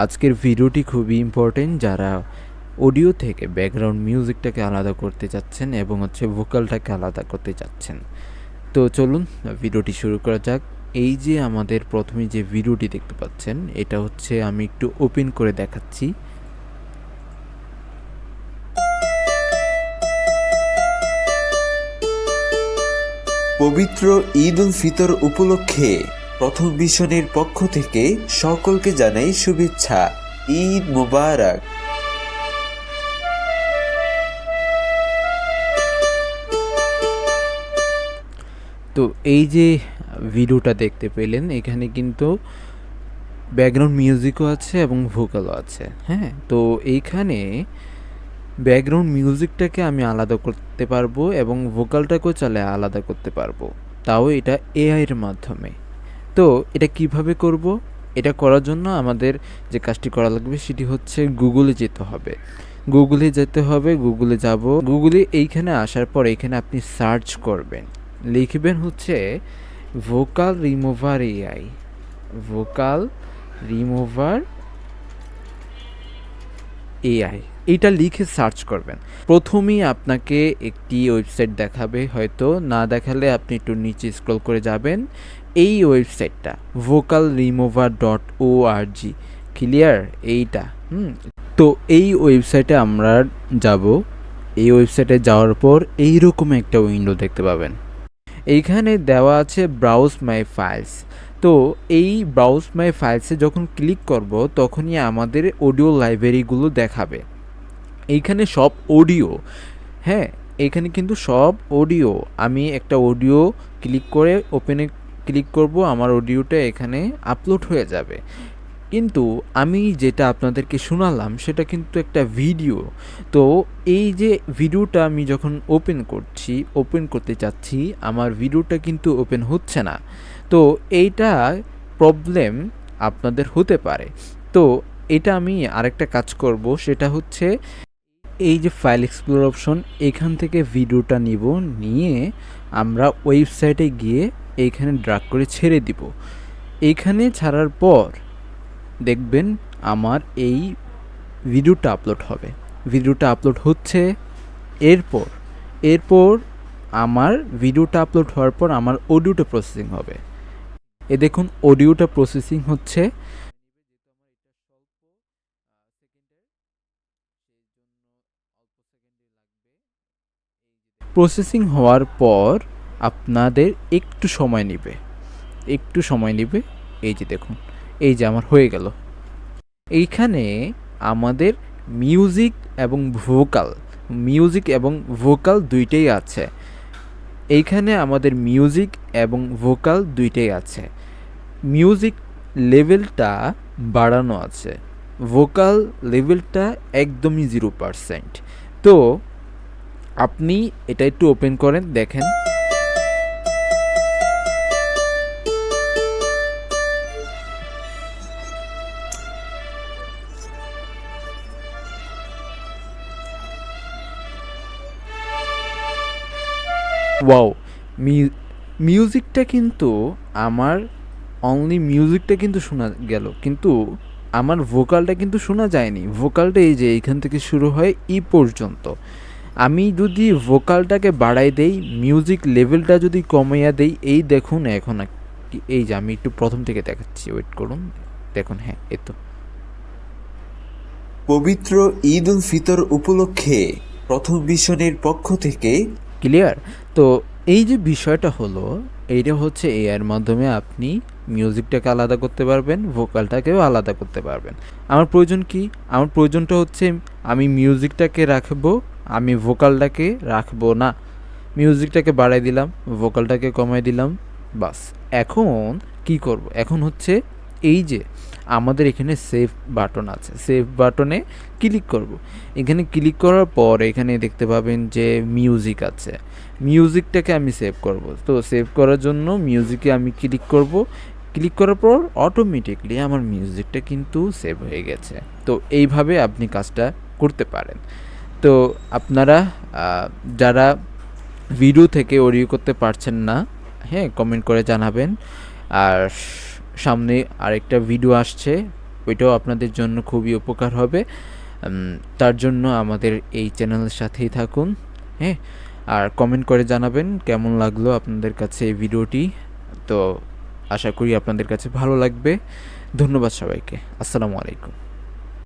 আজকের ভিডিওটি খুবই ইম্পর্টেন্ট যারা অডিও থেকে ব্যাকগ্রাউন্ড মিউজিকটাকে আলাদা করতে চাচ্ছেন এবং ভোকালটাকে আলাদা করতে চাচ্ছেন। তো চলুন ভিডিওটি শুরু করা যাক। এই যে আমাদের প্রথমে যে ভিডিওটি দেখতে পাচ্ছেন, এটা হচ্ছে আমি একটু ওপেন করে দেখাচ্ছি। পবিত্র ঈদ উল ফিতর উপলক্ষে প্রথম মিশনের পক্ষ থেকে সকলকে জানাই শুভেচ্ছা। ঈদ মোবারক। তো এই যে ভিডিওটা দেখতে পেলেন, এখানে কিন্তু ব্যাকগ্রাউন্ড মিউজিকও আছে এবং ভোকালও আছে। হ্যাঁ, তো এইখানে ব্যাকগ্রাউন্ড মিউজিকটাকে আমি আলাদা করতে পারবো এবং ভোকালটাকেও চাইলে আলাদা করতে পারবো, তাও এটা এআইয়ের মাধ্যমে। তো এটা কিভাবে করব? এটা করার জন্য আমাদের যে কাজটি করা লাগবে সেটি হচ্ছে গুগলে যেতে হবে। গুগলে যাব। গুগলে এইখানে আসার পর এখানে আপনি সার্চ করবেন, লিখবেন হচ্ছে vocal remover AI. Vocal remover AI এইটা লিখে সার্চ করবেন। প্রথমেই আপনাকে একটি ওয়েবসাইট দেখাবে, হয়তো না দেখালে আপনি একটু নিচে স্ক্রল করে যাবেন। এই ওয়েবসাইটটা vocalremover.org, ক্লিয়ার? এইটা তো এই ওয়েবসাইটে আমরা যাব। এই ওয়েবসাইটে যাওয়ার পর এইরকম একটা উইন্ডো দেখতে পাবেন। এইখানে দেওয়া আছে ব্রাউজ মাই ফাইলস। তো এই ব্রাউজ মাই ফাইলসে যখন ক্লিক করব তখনই আমাদের অডিও লাইব্রেরিগুলো দেখাবে। এইখানে সব অডিও, হ্যাঁ এইখানে কিন্তু সব অডিও। আমি একটা অডিও ক্লিক করে ওপেনে ক্লিক করব, আমার অডিওটা এখানে আপলোড হয়ে যাবে। কিন্তু আমি যেটা আপনাদেরকে শোনালাম সেটা কিন্তু একটা ভিডিও। তো এই যে ভিডিওটা আমি যখন ওপেন করতে চাচ্ছি, আমার ভিডিওটা কিন্তু ওপেন হচ্ছে না। তো এইটা প্রবলেম আপনাদের হতে পারে। তো এটা আমি আরেকটা কাজ করব, সেটা হচ্ছে এই যে ফাইল এক্সপ্লোর অপশন, এখান থেকে ভিডিওটা নিয়ে আমরা ওয়েবসাইটে গিয়ে এইখানে ড্রাগ করে ছেড়ে দিব। এইখানে ছাড়ার পর দেখবেন আমার এই ভিডিওটা আপলোড হবে। ভিডিওটা আপলোড হচ্ছে। এরপর আমার ভিডিওটা আপলোড হওয়ার পর আমার অডিওটা প্রসেসিং হবে। দেখুন অডিওটা প্রসেসিং হচ্ছে। প্রসেসিং হওয়ার পর আপনাদের একটু সময় নেবে। এই যে দেখুন, এই যে আমার হয়ে গেল। এইখানে আমাদের মিউজিক এবং ভোকাল দুইটাই আছে। এইখানে আমাদের মিউজিক এবং ভোকাল দুইটাই আছে। মিউজিক লেভেলটা বাড়ানো আছে, ভোকাল লেভেলটা একদমই 0%। তো আপনি এটা একটু ওপেন করেন, দেখেন। ওয়াও, মিউজিকটা কিন্তু আমার মিউজিকটা কিন্তু শোনা গেল, কিন্তু আমার ভোকালটা কিন্তু শোনা যায়নি। ভোকালটা এই যে এইখান থেকে শুরু হয় ই পর্যন্ত। আমি যদি ভোকালটাকে বাড়াই দেই, মিউজিক লেভেলটা যদি কমাইয়া দেই, এই দেখুন এখন এই যে আমি একটু প্রথম থেকে দেখাচ্ছি, ওয়েট করুন, দেখুন। হ্যাঁ, এই তো পবিত্র ঈদ উল ফিতর উপলক্ষে প্রথম মিশনের পক্ষ থেকে ক্লিয়ার। তো এই যে বিষয়টা হলো, এইটা হচ্ছে এআইয়ের মাধ্যমে আপনি মিউজিকটাকে আলাদা করতে পারবেন, ভোকালটাকেও আলাদা করতে পারবেন। আমার প্রয়োজন কি? আমার প্রয়োজনটা হচ্ছে আমি মিউজিকটাকে রাখবো, আমি ভোকালটাকে রাখবো না। মিউজিকটাকে বাড়াই দিলাম, ভোকালটাকে কমাই দিলাম, বাস। এখন কি করব? এখন হচ্ছে এই যে আমাদের এখানে সেভ বাটন আছে, সেভ বাটনে ক্লিক করব। এখানে ক্লিক করার পর এখানে দেখতে পাবেন যে মিউজিক আছে। মিউজিকটাকে আমি সেভ করব। তো সেভ করার জন্য মিউজিকে আমি ক্লিক করব। ক্লিক করার পর অটোমেটিকলি আমার মিউজিকটা কিন্তু সেভ হয়ে গেছে। তো এইভাবে আপনি কাজটা করতে পারেন। তো আপনারা যারা ভিডিও থেকে অডিও করতে পারছেন না, হ্যাঁ, কমেন্ট করে জানাবেন। আর সামনে আরেকটা ভিডিও আসছে ওইটাও আপনাদের জন্য খুবই উপকার হবে। তার জন্য আমাদের এই চ্যানেলের সাথেই থাকুন, হ্যাঁ। আর কমেন্ট করে জানাবেন কেমন লাগলো আপনাদের কাছে এই ভিডিওটি। তো আশা করি আপনাদের কাছে ভালো লাগবে। ধন্যবাদ সবাইকে। আসসালামু আলাইকুম।